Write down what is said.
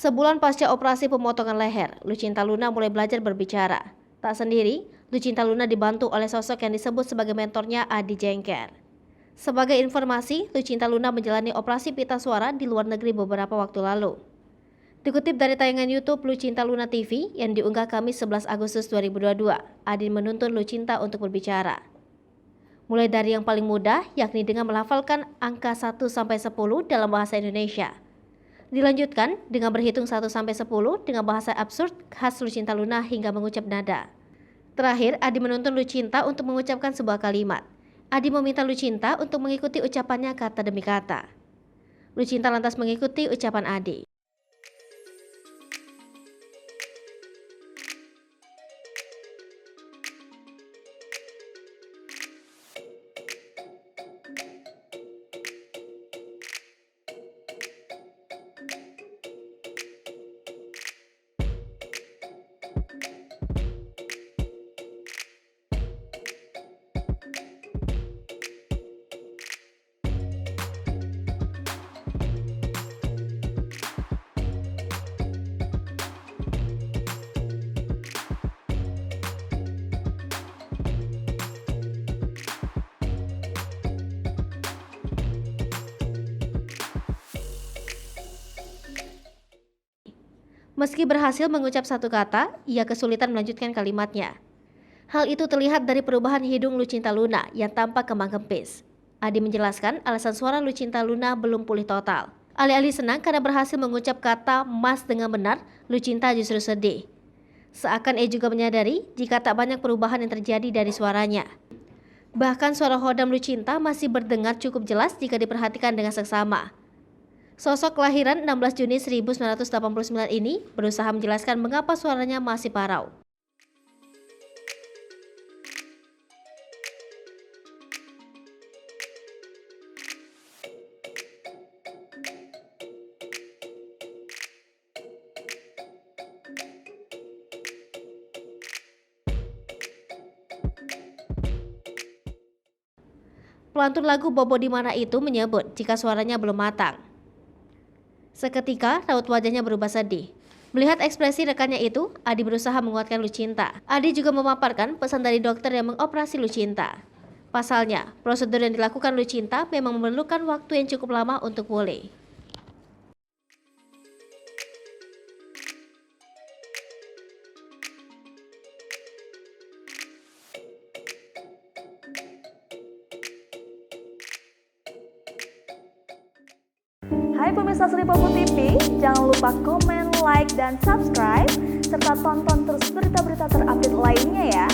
Sebulan pasca operasi pemotongan leher, Lucinta Luna mulai belajar berbicara. Tak sendiri, Lucinta Luna dibantu oleh sosok yang disebut sebagai mentornya Adi Jengker. Sebagai informasi, Lucinta Luna menjalani operasi pita suara di luar negeri beberapa waktu lalu. Dikutip dari tayangan YouTube Lucinta Luna TV yang diunggah Kamis 11 Agustus 2022, Adi menuntun Lucinta untuk berbicara. Mulai dari yang paling mudah, yakni dengan melafalkan angka 1-10 dalam bahasa Indonesia. Dilanjutkan dengan berhitung 1-10 dengan bahasa absurd khas Lucinta Luna hingga mengucap nada. Terakhir, Adi menuntun Lucinta untuk mengucapkan sebuah kalimat. Adi meminta Lucinta untuk mengikuti ucapannya kata demi kata. Lucinta lantas mengikuti ucapan Adi. Meski berhasil mengucap satu kata, ia kesulitan melanjutkan kalimatnya. Hal itu terlihat dari perubahan hidung Lucinta Luna yang tampak kembang kempis. Adi menjelaskan alasan suara Lucinta Luna belum pulih total. Alih-alih senang karena berhasil mengucap kata mas dengan benar, Lucinta justru sedih. Seakan ia juga menyadari jika tak banyak perubahan yang terjadi dari suaranya. Bahkan suara hodam Lucinta masih berdengar cukup jelas jika diperhatikan dengan seksama. Sosok kelahiran 16 Juni 1989 ini berusaha menjelaskan mengapa suaranya masih parau. Pelantun lagu Bobo di Mana itu menyebut jika suaranya belum matang. Seketika, raut wajahnya berubah sedih. Melihat ekspresi rekannya itu, Adi berusaha menguatkan Lucinta. Adi juga memaparkan pesan dari dokter yang mengoperasi Lucinta. Pasalnya, prosedur yang dilakukan Lucinta memang memerlukan waktu yang cukup lama untuk pulih. Hai pemirsa Sri Popo TV, jangan lupa komen, like, dan subscribe, serta tonton terus berita-berita terupdate lainnya ya.